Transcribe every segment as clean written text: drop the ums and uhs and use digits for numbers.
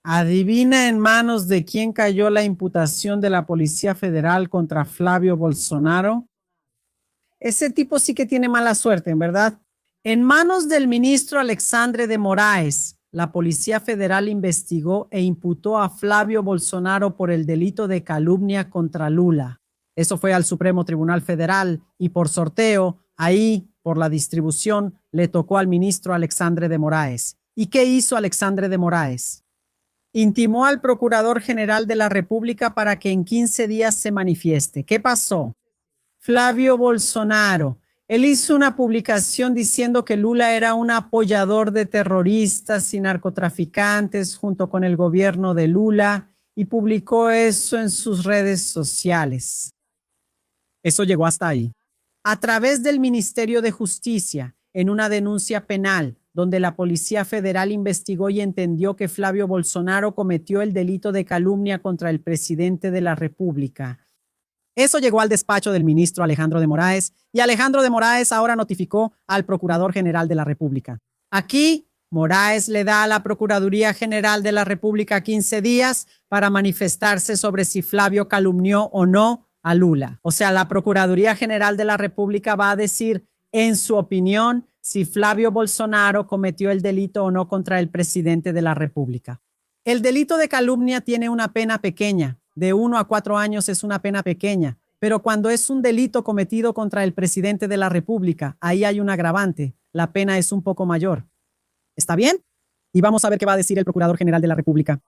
Adivina en manos de quién cayó la imputación de la Policía Federal contra Flavio Bolsonaro. Ese tipo sí que tiene mala suerte, en verdad. En manos del ministro Alexandre de Moraes, la Policía Federal investigó e imputó a Flavio Bolsonaro por el delito de calumnia contra Lula. Eso fue al Supremo Tribunal Federal y por sorteo, ahí, por la distribución, le tocó al ministro Alexandre de Moraes. ¿Y qué hizo Alexandre de Moraes? Intimó al Procurador General de la República para que en 15 días se manifieste. ¿Qué pasó? Flavio Bolsonaro. Él hizo una publicación diciendo que Lula era un apoyador de terroristas y narcotraficantes junto con el gobierno de Lula y publicó eso en sus redes sociales. Eso llegó hasta ahí. A través del Ministerio de Justicia, en una denuncia penal, donde la Policía Federal investigó y entendió que Flavio Bolsonaro cometió el delito de calumnia contra el presidente de la República. Eso llegó al despacho del ministro Alejandro de Moraes y Alejandro de Moraes ahora notificó al Procurador General de la República. Aquí, Moraes le da a la Procuraduría General de la República 15 días para manifestarse sobre si Flavio calumnió o no a Lula. O sea, la Procuraduría General de la República va a decir, en su opinión, si Flavio Bolsonaro cometió el delito o no contra el presidente de la República. El delito de calumnia tiene una pena pequeña. De 1 a 4 años es una pena pequeña, pero cuando es un delito cometido contra el presidente de la República, ahí hay un agravante. La pena es un poco mayor. ¿Está bien? Y vamos a ver qué va a decir el Procurador General de la República.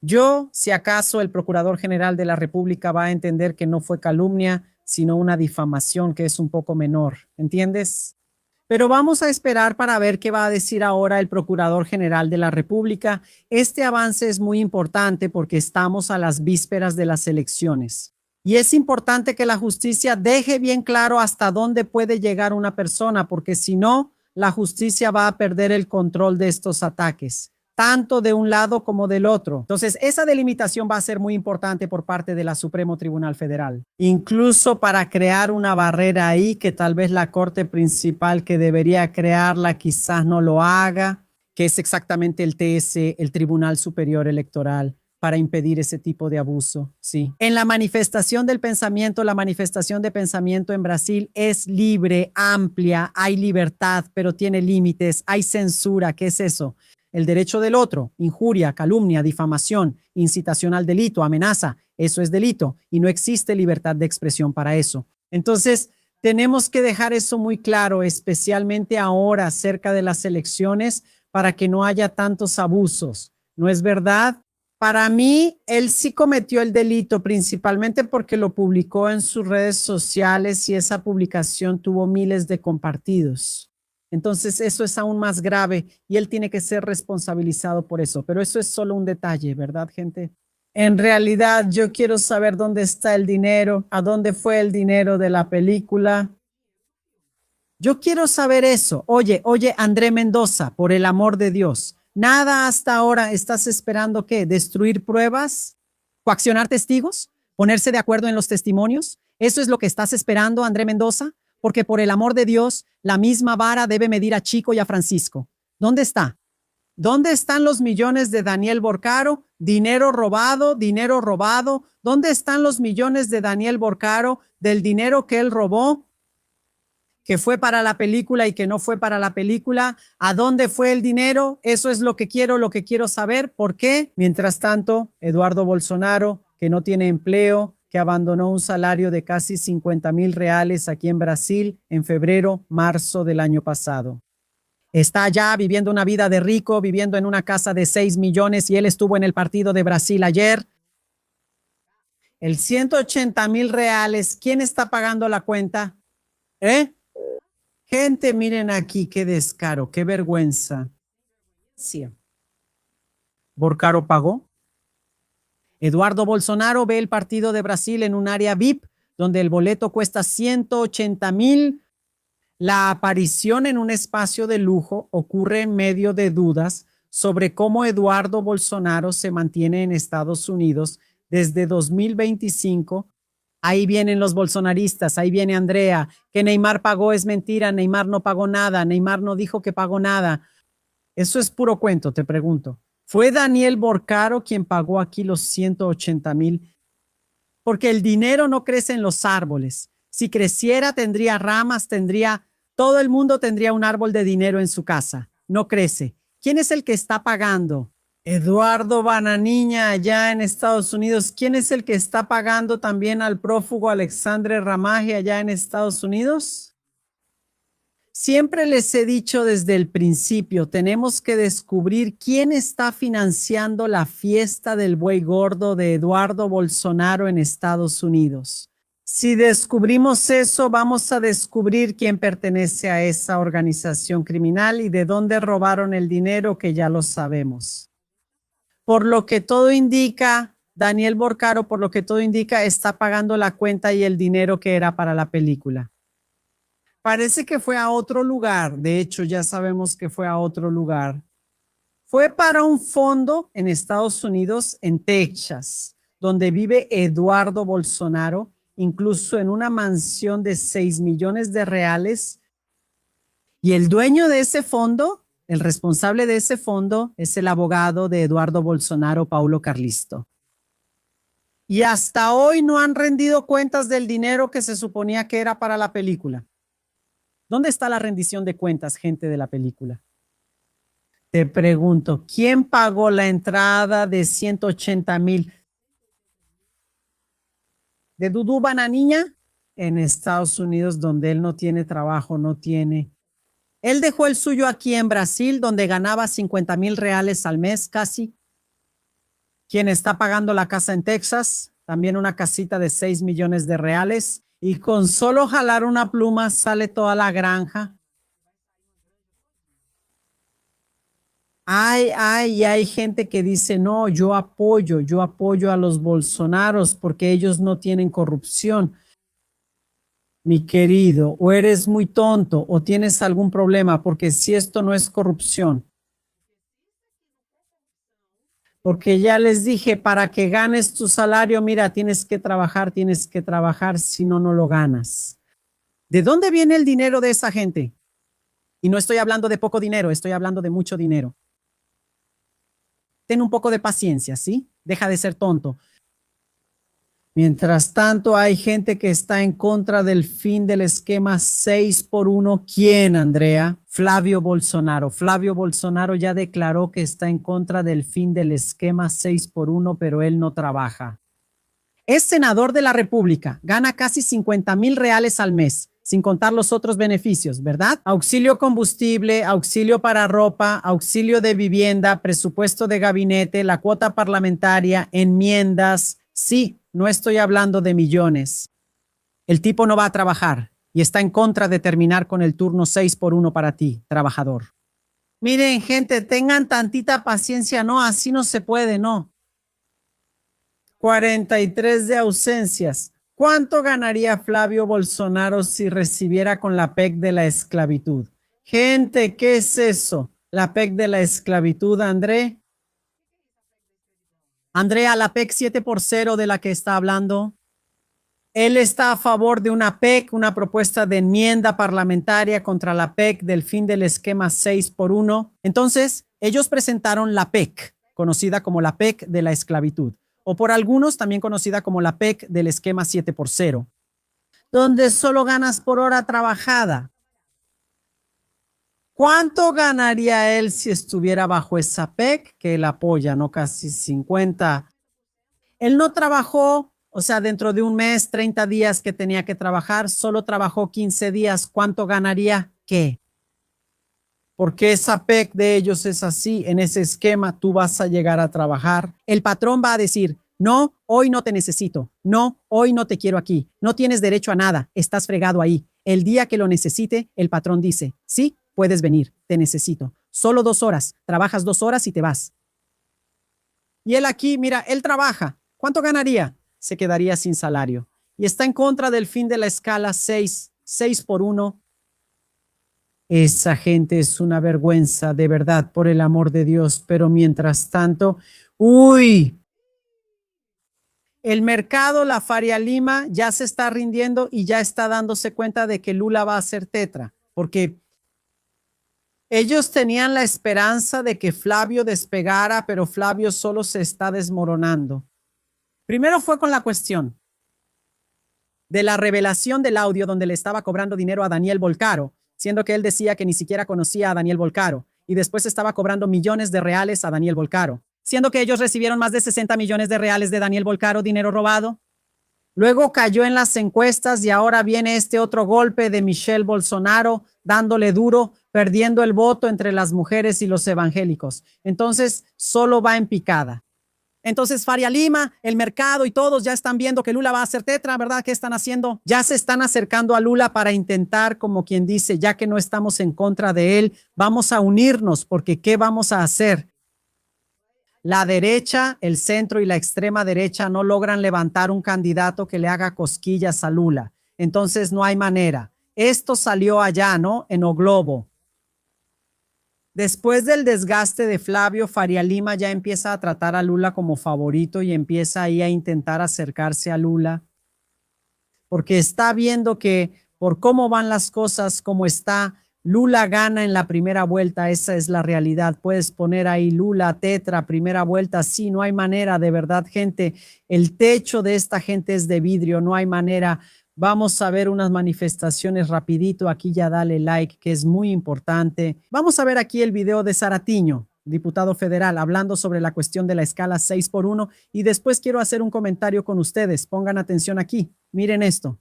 Yo, si acaso el Procurador General de la República va a entender que no fue calumnia, sino una difamación que es un poco menor. ¿Entiendes? Pero vamos a esperar para ver qué va a decir ahora el Procurador General de la República. Este avance es muy importante porque estamos a las vísperas de las elecciones. Y es importante que la justicia deje bien claro hasta dónde puede llegar una persona, porque si no, la justicia va a perder el control de estos ataques, tanto de un lado como del otro. Entonces, esa delimitación va a ser muy importante por parte de la Supremo Tribunal Federal, incluso para crear una barrera ahí que tal vez la Corte Principal que debería crearla quizás no lo haga, que es exactamente el TS, el Tribunal Superior Electoral, para impedir ese tipo de abuso, sí. En la manifestación del pensamiento, la manifestación de pensamiento en Brasil es libre, amplia, hay libertad, pero tiene límites, hay censura. ¿Qué es eso? El derecho del otro, injuria, calumnia, difamación, incitación al delito, amenaza, eso es delito y no existe libertad de expresión para eso. Entonces, tenemos que dejar eso muy claro, especialmente ahora cerca de las elecciones, para que no haya tantos abusos. ¿No es verdad? Para mí, él sí cometió el delito, principalmente porque lo publicó en sus redes sociales y esa publicación tuvo miles de compartidos. Entonces eso es aún más grave y él tiene que ser responsabilizado por eso. Pero eso es solo un detalle, ¿verdad, gente? En realidad, yo quiero saber dónde está el dinero, a dónde fue el dinero de la película. Yo quiero saber eso. Oye, André Mendoza, por el amor de Dios. Nada hasta ahora. ¿Estás esperando qué? ¿Destruir pruebas? ¿Coaccionar testigos? ¿Ponerse de acuerdo en los testimonios? ¿Eso es lo que estás esperando, André Mendoza? Porque por el amor de Dios, la misma vara debe medir a Chico y a Francisco. ¿Dónde está? ¿Dónde están los millones de Daniel Borcaro? Dinero robado, dinero robado. ¿Dónde están los millones de Daniel Borcaro del dinero que él robó, que fue para la película y que no fue para la película? ¿A dónde fue el dinero? Eso es lo que quiero saber. ¿Por qué? Mientras tanto, Eduardo Bolsonaro, que no tiene empleo, que abandonó un salario de casi 50,000 reales aquí en Brasil en febrero, marzo del año pasado. Está allá viviendo una vida de rico, viviendo en una casa de 6 millones y él estuvo en el partido de Brasil ayer. El 180,000 reales, ¿quién está pagando la cuenta? Gente, miren aquí, qué descaro, qué vergüenza. Sí. ¿Borcaro pagó? Eduardo Bolsonaro ve el partido de Brasil en un área VIP, donde el boleto cuesta 180,000. La aparición en un espacio de lujo ocurre en medio de dudas sobre cómo Eduardo Bolsonaro se mantiene en Estados Unidos desde 2025. Ahí vienen los bolsonaristas, ahí viene Andrea, que Neymar pagó, es mentira, Neymar no pagó nada, Neymar no dijo que pagó nada. Eso es puro cuento, te pregunto. Fue Daniel Borcaro quien pagó aquí los 180,000, porque el dinero no crece en los árboles. Si creciera, tendría ramas, todo el mundo tendría un árbol de dinero en su casa. No crece. ¿Quién es el que está pagando? Eduardo Bananiña, allá en Estados Unidos. ¿Quién es el que está pagando también al prófugo Alexandre Ramaje allá en Estados Unidos? Siempre les he dicho desde el principio, tenemos que descubrir quién está financiando la fiesta del buey gordo de Eduardo Bolsonaro en Estados Unidos. Si descubrimos eso, vamos a descubrir quién pertenece a esa organización criminal y de dónde robaron el dinero, que ya lo sabemos. Por lo que todo indica, Daniel Borcaro, por lo que todo indica, está pagando la cuenta y el dinero que era para la película. Parece que fue a otro lugar. De hecho, ya sabemos que fue a otro lugar. Fue para un fondo en Estados Unidos, en Texas, donde vive Eduardo Bolsonaro, incluso en una mansión de 6 millones de reales. Y el dueño de ese fondo, el responsable de ese fondo, es el abogado de Eduardo Bolsonaro, Paulo Carlisto. Y hasta hoy no han rendido cuentas del dinero que se suponía que era para la película. ¿Dónde está la rendición de cuentas, gente de la película? Te pregunto, ¿quién pagó la entrada de 180,000 de Dudu Bananiña en Estados Unidos, donde él no tiene trabajo, no tiene? Él dejó el suyo aquí en Brasil, donde ganaba 50,000 reales al mes casi. ¿Quién está pagando la casa en Texas? También una casita de 6 millones de reales. Y con solo jalar una pluma sale toda la granja. Hay gente que dice, no, yo apoyo a los Bolsonaros porque ellos no tienen corrupción. Mi querido, o eres muy tonto o tienes algún problema, porque si esto no es corrupción. Porque ya les dije, para que ganes tu salario, mira, tienes que trabajar, si no, no lo ganas. ¿De dónde viene el dinero de esa gente? Y no estoy hablando de poco dinero, estoy hablando de mucho dinero. Ten un poco de paciencia, ¿sí? Deja de ser tonto. Mientras tanto, hay gente que está en contra del fin del esquema 6x1. ¿Quién, Andrea? Flavio Bolsonaro. Flavio Bolsonaro ya declaró que está en contra del fin del esquema 6x1, pero él no trabaja. Es senador de la República, gana casi 50,000 reales al mes, sin contar los otros beneficios, ¿verdad? Auxilio combustible, auxilio para ropa, auxilio de vivienda, presupuesto de gabinete, la cuota parlamentaria, enmiendas. Sí, no estoy hablando de millones. El tipo no va a trabajar y está en contra de terminar con el turno 6x1 para ti, trabajador. Miren, gente, tengan tantita paciencia. No, así no se puede, no. 43 de ausencias. ¿Cuánto ganaría Flavio Bolsonaro si recibiera con la PEC de la esclavitud? Gente, ¿qué es eso? La PEC de la esclavitud, Andrea, la PEC 7x0 de la que está hablando. Él está a favor de una PEC, una propuesta de enmienda parlamentaria contra la PEC del fin del esquema 6x1. Entonces, ellos presentaron la PEC, conocida como la PEC de la esclavitud, o por algunos también conocida como la PEC del esquema 7x0, donde solo ganas por hora trabajada. ¿Cuánto ganaría él si estuviera bajo esa PEC que él apoya, no? Casi 50. Él no trabajó, o sea, dentro de un mes, 30 días que tenía que trabajar, solo trabajó 15 días. ¿Cuánto ganaría? ¿Qué? Porque esa PEC de ellos es así, en ese esquema tú vas a llegar a trabajar. El patrón va a decir, no, hoy no te necesito, no, hoy no te quiero aquí, no tienes derecho a nada, estás fregado ahí. El día que lo necesite, el patrón dice, sí, puedes venir, te necesito. Solo 2 horas, trabajas 2 horas y te vas. Y él aquí, mira, él trabaja. ¿Cuánto ganaría? Se quedaría sin salario. Y está en contra del fin de la escala 6x1. Esa gente es una vergüenza, de verdad, por el amor de Dios. Pero mientras tanto, ¡uy! El mercado, la Faria Lima, ya se está rindiendo y ya está dándose cuenta de que Lula va a ser tetra. Porque Ellos tenían la esperanza de que Flavio despegara, pero Flavio solo se está desmoronando. Primero fue con la cuestión de la revelación del audio donde le estaba cobrando dinero a Daniel Bolcaro, siendo que él decía que ni siquiera conocía a Daniel Bolcaro, y después estaba cobrando millones de reales a Daniel Bolcaro, siendo que ellos recibieron más de 60 millones de reales de Daniel Bolcaro, dinero robado. Luego cayó en las encuestas y ahora viene este otro golpe de Michelle Bolsonaro dándole duro, perdiendo el voto entre las mujeres y los evangélicos. Entonces, solo va en picada. Entonces, Faria Lima, el mercado y todos ya están viendo que Lula va a ser tetra, ¿verdad? ¿Qué están haciendo? Ya se están acercando a Lula para intentar, como quien dice, ya que no estamos en contra de él, vamos a unirnos, porque ¿qué vamos a hacer? La derecha, el centro y la extrema derecha no logran levantar un candidato que le haga cosquillas a Lula. Entonces no hay manera. Esto salió allá, ¿no? En O Globo. Después del desgaste de Flavio, Faria Lima ya empieza a tratar a Lula como favorito y empieza ahí a intentar acercarse a Lula, porque está viendo que por cómo van las cosas, cómo está, Lula gana en la primera vuelta, esa es la realidad. Puedes poner ahí Lula, tetra, primera vuelta, sí, no hay manera, de verdad, gente. El techo de esta gente es de vidrio, no hay manera. Vamos a ver unas manifestaciones rapidito, aquí ya dale like, que es muy importante. Vamos a ver aquí el video de Saratiño, diputado federal, hablando sobre la cuestión de la escala 6x1 y después quiero hacer un comentario con ustedes. Pongan atención aquí, miren esto.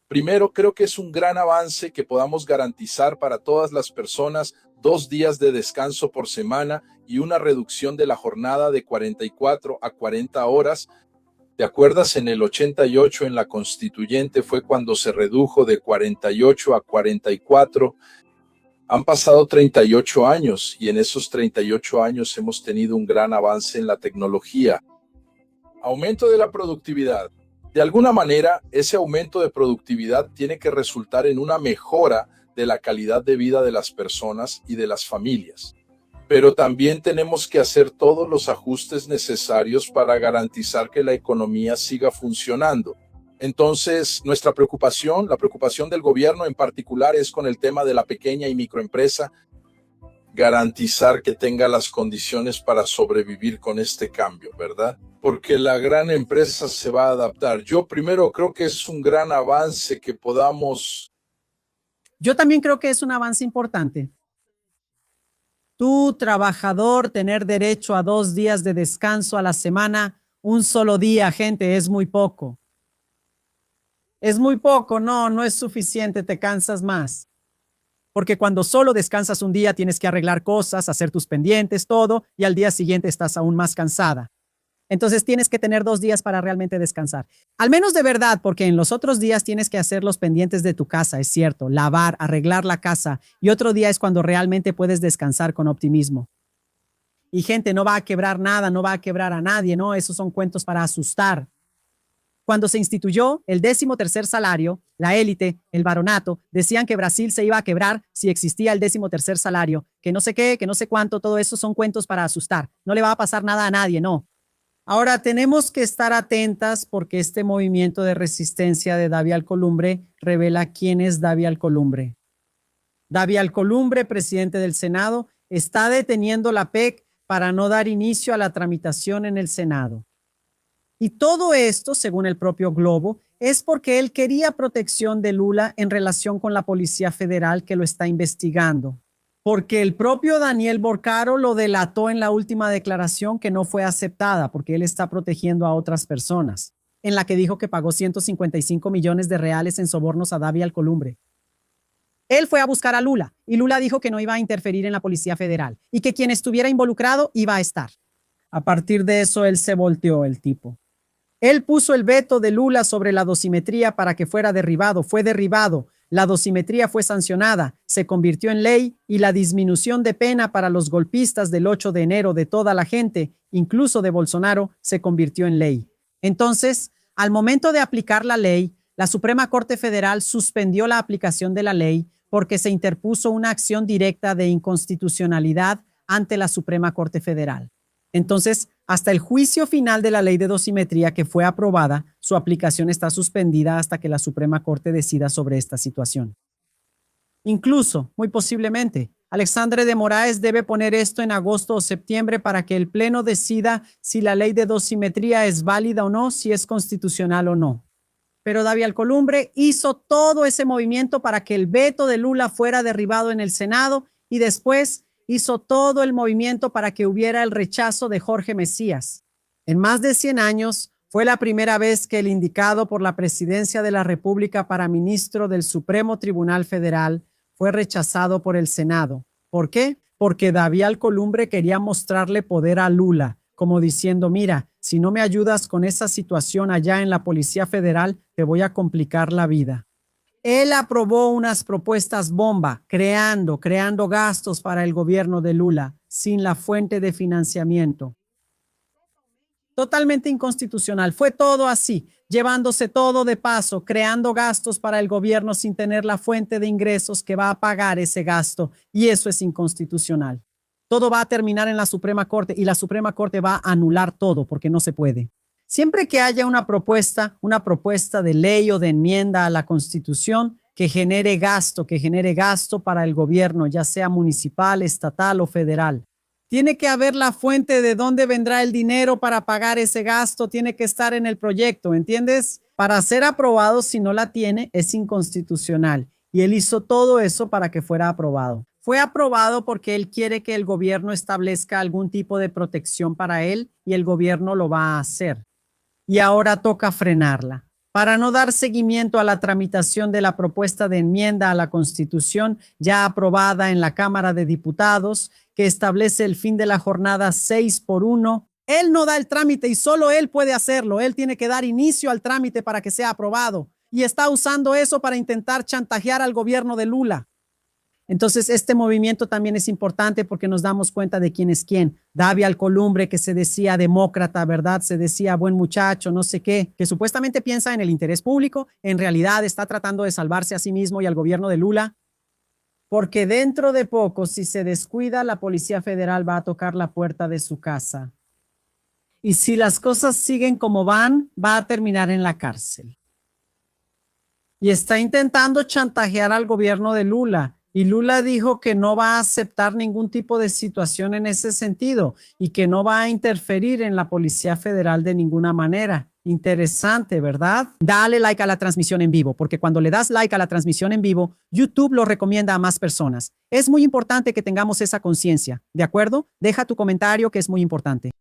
Primero, creo que es un gran avance que podamos garantizar para todas las personas 2 días de descanso por semana y una reducción de la jornada de 44 a 40 horas. ¿Te acuerdas? En el 88 en la Constituyente fue cuando se redujo de 48 a 44. Han pasado 38 años y en esos 38 años hemos tenido un gran avance en la tecnología. Aumento de la productividad. De alguna manera, ese aumento de productividad tiene que resultar en una mejora de la calidad de vida de las personas y de las familias. Pero también tenemos que hacer todos los ajustes necesarios para garantizar que la economía siga funcionando. Entonces, nuestra preocupación, la preocupación del gobierno en particular es con el tema de la pequeña y microempresa, garantizar que tenga las condiciones para sobrevivir con este cambio, ¿verdad? Porque la gran empresa se va a adaptar. Yo primero creo que es un gran avance que podamos... Yo también creo que es un avance importante. Tú, trabajador, tener derecho a 2 días de descanso a la semana, un solo día, gente, es muy poco. Es muy poco, no es suficiente, te cansas más. Porque cuando solo descansas un día tienes que arreglar cosas, hacer tus pendientes, todo, y al día siguiente estás aún más cansada. Entonces tienes que tener 2 días para realmente descansar. Al menos de verdad, porque en los otros días tienes que hacer los pendientes de tu casa, es cierto, lavar, arreglar la casa, y otro día es cuando realmente puedes descansar con optimismo. Y gente, no va a quebrar nada, no va a quebrar a nadie, no, esos son cuentos para asustar. Cuando se instituyó el 13º salario, la élite, el baronato, decían que Brasil se iba a quebrar si existía el 13º salario, que no sé qué, que no sé cuánto, todo eso son cuentos para asustar. No le va a pasar nada a nadie, no. Ahora tenemos que estar atentas porque este movimiento de resistencia de David Alcolumbre revela quién es David Alcolumbre. David Alcolumbre, presidente del Senado, está deteniendo la PEC para no dar inicio a la tramitación en el Senado. Y todo esto, según el propio Globo, es porque él quería protección de Lula en relación con la Policía Federal que lo está investigando. Porque el propio Daniel Bolcaro lo delató en la última declaración que no fue aceptada porque él está protegiendo a otras personas, en la que dijo que pagó 155 millones de reales en sobornos a David Alcolumbre. Él fue a buscar a Lula y Lula dijo que no iba a interferir en la Policía Federal y que quien estuviera involucrado iba a estar. A partir de eso, él se volteó, el tipo. Él puso el veto de Lula sobre la dosimetría para que fuera derribado. Fue derribado. La dosimetría fue sancionada, se convirtió en ley y la disminución de pena para los golpistas del 8 de enero de toda la gente, incluso de Bolsonaro, se convirtió en ley. Entonces, al momento de aplicar la ley, la Suprema Corte Federal suspendió la aplicación de la ley porque se interpuso una acción directa de inconstitucionalidad ante la Suprema Corte Federal. Entonces, hasta el juicio final de la ley de dosimetría que fue aprobada, su aplicación está suspendida hasta que la Suprema Corte decida sobre esta situación. Incluso, muy posiblemente, Alexandre de Moraes debe poner esto en agosto o septiembre para que el Pleno decida si la ley de dosimetría es válida o no, si es constitucional o no. Pero David Alcolumbre hizo todo ese movimiento para que el veto de Lula fuera derribado en el Senado y después hizo todo el movimiento para que hubiera el rechazo de Jorge Mesías. En más de 100 años, fue la primera vez que el indicado por la Presidencia de la República para ministro del Supremo Tribunal Federal fue rechazado por el Senado. ¿Por qué? Porque David Alcolumbre quería mostrarle poder a Lula, como diciendo, mira, si no me ayudas con esa situación allá en la Policía Federal, te voy a complicar la vida. Él aprobó unas propuestas bomba, creando gastos para el gobierno de Lula, sin la fuente de financiamiento. Totalmente inconstitucional. Fue todo así, llevándose todo de paso, creando gastos para el gobierno sin tener la fuente de ingresos que va a pagar ese gasto. Y eso es inconstitucional. Todo va a terminar en la Suprema Corte y la Suprema Corte va a anular todo porque no se puede. Siempre que haya una propuesta de ley o de enmienda a la Constitución que genere gasto para el gobierno, ya sea municipal, estatal o federal, tiene que haber la fuente de dónde vendrá el dinero para pagar ese gasto, tiene que estar en el proyecto, ¿entiendes? Para ser aprobado, si no la tiene, es inconstitucional. Y él hizo todo eso para que fuera aprobado. Fue aprobado porque él quiere que el gobierno establezca algún tipo de protección para él y el gobierno lo va a hacer. Y ahora toca frenarla. Para no dar seguimiento a la tramitación de la propuesta de enmienda a la Constitución ya aprobada en la Cámara de Diputados, que establece el fin de la jornada 6x1, él no da el trámite y solo él puede hacerlo. Él tiene que dar inicio al trámite para que sea aprobado. Y está usando eso para intentar chantajear al gobierno de Lula. Entonces, este movimiento también es importante porque nos damos cuenta de quién es quién. David Alcolumbre, que se decía demócrata, ¿verdad? Se decía buen muchacho, no sé qué, que supuestamente piensa en el interés público, en realidad está tratando de salvarse a sí mismo y al gobierno de Lula, porque dentro de poco, si se descuida, la Policía Federal va a tocar la puerta de su casa. Y si las cosas siguen como van, va a terminar en la cárcel. Y está intentando chantajear al gobierno de Lula. Y Lula dijo que no va a aceptar ningún tipo de situación en ese sentido y que no va a interferir en la Policía Federal de ninguna manera. Interesante, ¿verdad? Dale like a la transmisión en vivo, porque cuando le das like a la transmisión en vivo, YouTube lo recomienda a más personas. Es muy importante que tengamos esa conciencia, ¿de acuerdo? Deja tu comentario, que es muy importante.